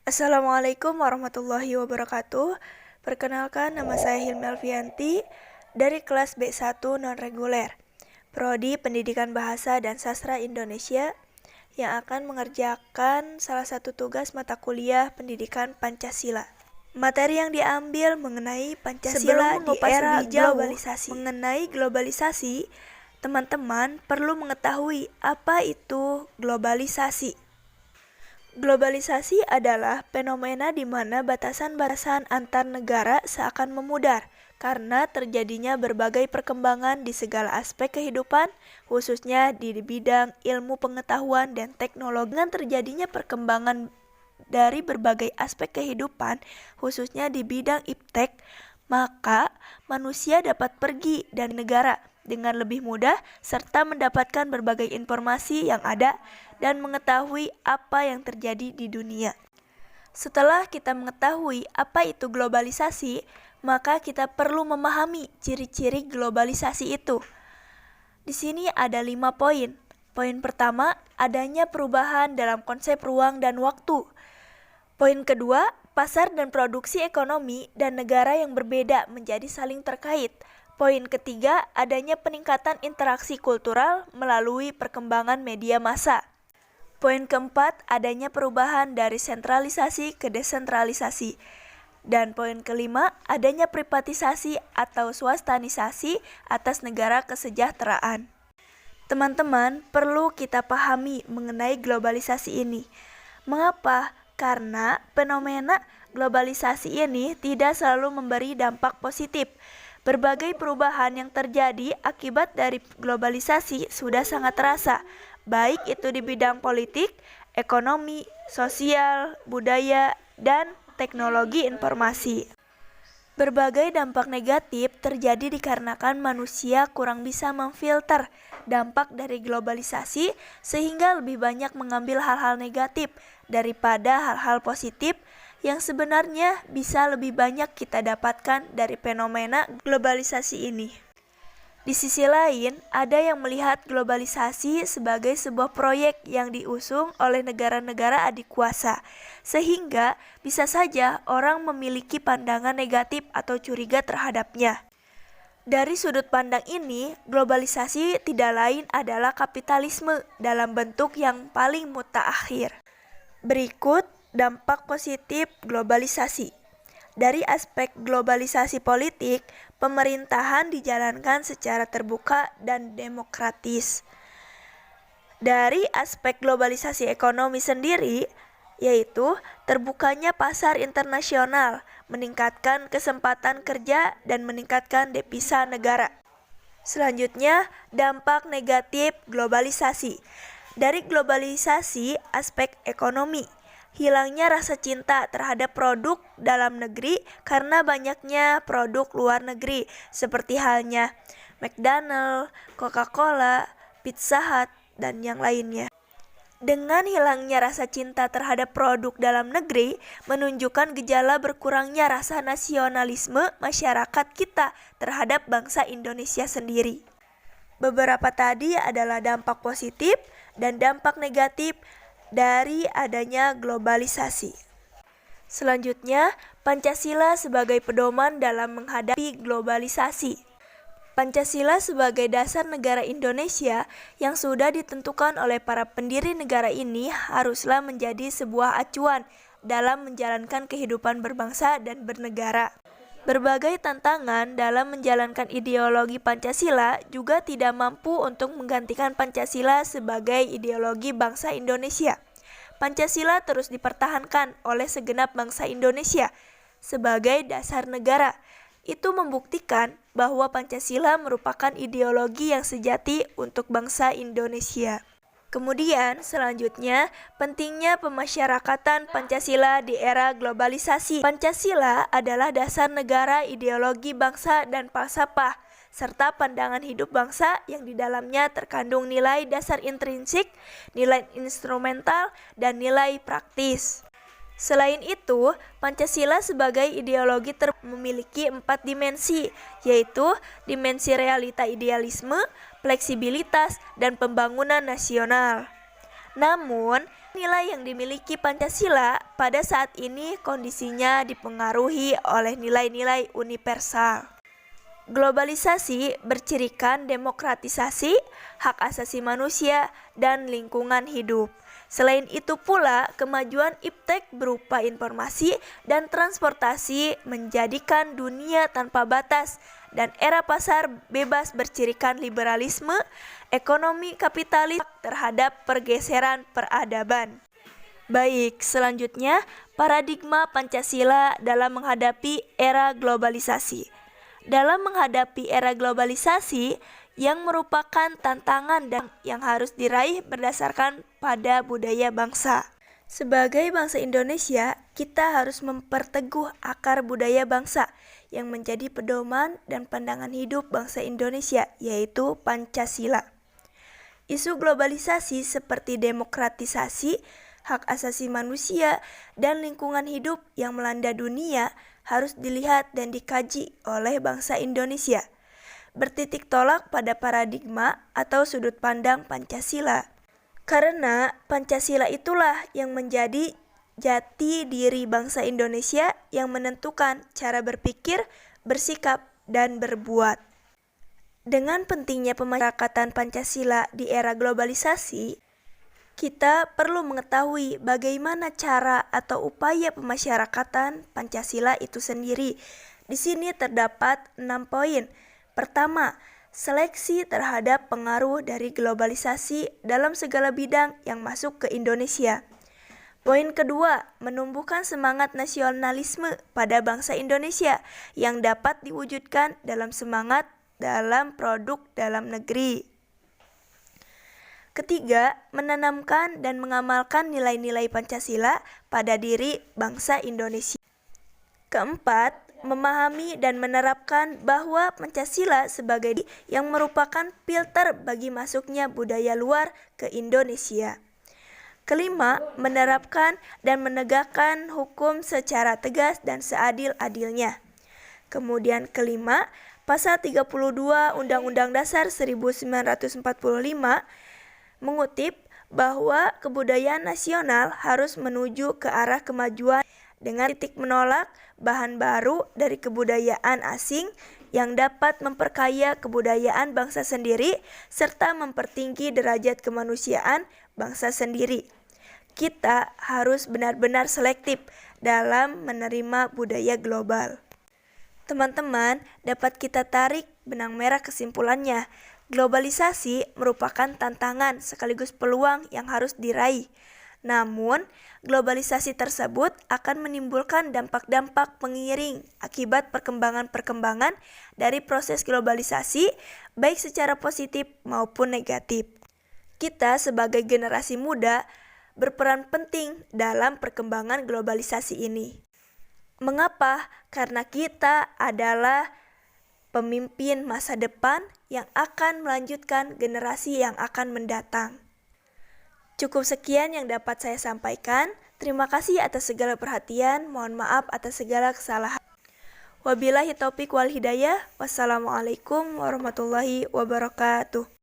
Assalamualaikum warahmatullahi wabarakatuh. Perkenalkan, nama saya Hilmi Alfianti dari kelas B1 non-reguler, Prodi Pendidikan Bahasa dan Sastra Indonesia, yang akan mengerjakan salah satu tugas mata kuliah pendidikan Pancasila. Materi yang diambil mengenai Pancasila di era globalisasi. Mengenai globalisasi, teman-teman perlu mengetahui apa itu globalisasi. Globalisasi adalah fenomena di mana batasan-batasan antar negara seakan memudar karena terjadinya berbagai perkembangan di segala aspek kehidupan, khususnya di bidang ilmu pengetahuan dan teknologi. Dengan terjadinya perkembangan dari berbagai aspek kehidupan, khususnya di bidang iptek, maka manusia dapat pergi dari negara dengan lebih mudah serta mendapatkan berbagai informasi yang ada dan mengetahui apa yang terjadi di dunia. Setelah kita mengetahui apa itu globalisasi, maka kita perlu memahami ciri-ciri globalisasi itu. Di sini ada 5 poin. Poin pertama, adanya perubahan dalam konsep ruang dan waktu. Poin kedua, pasar dan produksi ekonomi dan negara yang berbeda menjadi saling terkait. Poin ketiga, adanya peningkatan interaksi kultural melalui perkembangan media massa. Poin keempat, adanya perubahan dari sentralisasi ke desentralisasi. Dan poin kelima, adanya privatisasi atau swastanisasi atas negara kesejahteraan. Teman-teman, perlu kita pahami mengenai globalisasi ini. Mengapa? Karena fenomena globalisasi ini tidak selalu memberi dampak positif. Berbagai perubahan yang terjadi akibat dari globalisasi sudah sangat terasa, baik itu di bidang politik, ekonomi, sosial, budaya, dan teknologi informasi. Berbagai dampak negatif terjadi dikarenakan manusia kurang bisa memfilter dampak dari globalisasi sehingga lebih banyak mengambil hal-hal negatif daripada hal-hal positif yang sebenarnya bisa lebih banyak kita dapatkan dari fenomena globalisasi ini. Di sisi lain, ada yang melihat globalisasi sebagai sebuah proyek yang diusung oleh negara-negara adikuasa, sehingga bisa saja orang memiliki pandangan negatif atau curiga terhadapnya. Dari sudut pandang ini, globalisasi tidak lain adalah kapitalisme dalam bentuk yang paling mutaakhir. Berikut dampak positif globalisasi. Dari aspek globalisasi politik, pemerintahan dijalankan secara terbuka dan demokratis. Dari aspek globalisasi ekonomi sendiri, yaitu terbukanya pasar internasional, meningkatkan kesempatan kerja dan meningkatkan devisa negara. Selanjutnya, dampak negatif globalisasi. Dari globalisasi aspek ekonomi, hilangnya rasa cinta terhadap produk dalam negeri karena banyaknya produk luar negeri seperti halnya McDonald's, Coca-Cola, Pizza Hut, dan yang lainnya. Dengan hilangnya rasa cinta terhadap produk dalam negeri menunjukkan gejala berkurangnya rasa nasionalisme masyarakat kita terhadap bangsa Indonesia sendiri. Beberapa tadi adalah dampak positif dan dampak negatif dari adanya globalisasi. Selanjutnya, Pancasila sebagai pedoman dalam menghadapi globalisasi. Pancasila sebagai dasar negara Indonesia yang sudah ditentukan oleh para pendiri negara ini haruslah menjadi sebuah acuan dalam menjalankan kehidupan berbangsa dan bernegara. Berbagai tantangan dalam menjalankan ideologi Pancasila juga tidak mampu untuk menggantikan Pancasila sebagai ideologi bangsa Indonesia. Pancasila terus dipertahankan oleh segenap bangsa Indonesia sebagai dasar negara. Itu membuktikan bahwa Pancasila merupakan ideologi yang sejati untuk bangsa Indonesia. Kemudian selanjutnya, pentingnya pemasyarakatan Pancasila di era globalisasi. Pancasila adalah dasar negara, ideologi bangsa dan falsafah, serta pandangan hidup bangsa yang di dalamnya terkandung nilai dasar intrinsik, nilai instrumental, dan nilai praktis. Selain itu, Pancasila sebagai ideologi memiliki 4 dimensi, yaitu dimensi realita idealisme, fleksibilitas, dan pembangunan nasional. Namun, nilai yang dimiliki Pancasila pada saat ini kondisinya dipengaruhi oleh nilai-nilai universal. Globalisasi bercirikan demokratisasi, hak asasi manusia, dan lingkungan hidup. Selain itu pula, kemajuan iptek berupa informasi dan transportasi menjadikan dunia tanpa batas dan era pasar bebas bercirikan liberalisme, ekonomi kapitalis terhadap pergeseran peradaban. Baik, selanjutnya paradigma Pancasila dalam menghadapi era globalisasi. Dalam menghadapi era globalisasi yang merupakan tantangan dan yang harus diraih berdasarkan pada budaya bangsa. Sebagai bangsa Indonesia, kita harus memperteguh akar budaya bangsa yang menjadi pedoman dan pandangan hidup bangsa Indonesia, yaitu Pancasila. Isu globalisasi seperti demokratisasi, hak asasi manusia, dan lingkungan hidup yang melanda dunia harus dilihat dan dikaji oleh bangsa Indonesia. Bertitik tolak pada paradigma atau sudut pandang Pancasila. Karena Pancasila itulah yang menjadi jati diri bangsa Indonesia yang menentukan cara berpikir, bersikap, dan berbuat. Dengan pentingnya pemasyarakatan Pancasila di era globalisasi, kita perlu mengetahui bagaimana cara atau upaya pemasyarakatan Pancasila itu sendiri. Di sini terdapat 6 poin. Pertama, seleksi terhadap pengaruh dari globalisasi dalam segala bidang yang masuk ke Indonesia. Poin kedua, menumbuhkan semangat nasionalisme pada bangsa Indonesia yang dapat diwujudkan dalam semangat dalam produk dalam negeri. Ketiga, menanamkan dan mengamalkan nilai-nilai Pancasila pada diri bangsa Indonesia. Keempat, memahami dan menerapkan bahwa Pancasila sebagai yang merupakan filter bagi masuknya budaya luar ke Indonesia. Kelima, menerapkan dan menegakkan hukum secara tegas dan seadil-adilnya. Kemudian kelima, pasal 32 Undang-Undang Dasar 1945 mengutip bahwa kebudayaan nasional harus menuju ke arah kemajuan dengan titik menolak bahan baru dari kebudayaan asing yang dapat memperkaya kebudayaan bangsa sendiri serta mempertinggi derajat kemanusiaan bangsa sendiri. Kita harus benar-benar selektif dalam menerima budaya global. Teman-teman, dapat kita tarik benang merah kesimpulannya. Globalisasi merupakan tantangan sekaligus peluang yang harus diraih. Namun, globalisasi tersebut akan menimbulkan dampak-dampak pengiring akibat perkembangan-perkembangan dari proses globalisasi, baik secara positif maupun negatif. Kita sebagai generasi muda berperan penting dalam perkembangan globalisasi ini. Mengapa? Karena kita adalah pemimpin masa depan yang akan melanjutkan generasi yang akan mendatang. Cukup sekian yang dapat saya sampaikan. Terima kasih atas segala perhatian. Mohon maaf atas segala kesalahan. Wabillahi taufiq wal hidayah. Wassalamualaikum warahmatullahi wabarakatuh.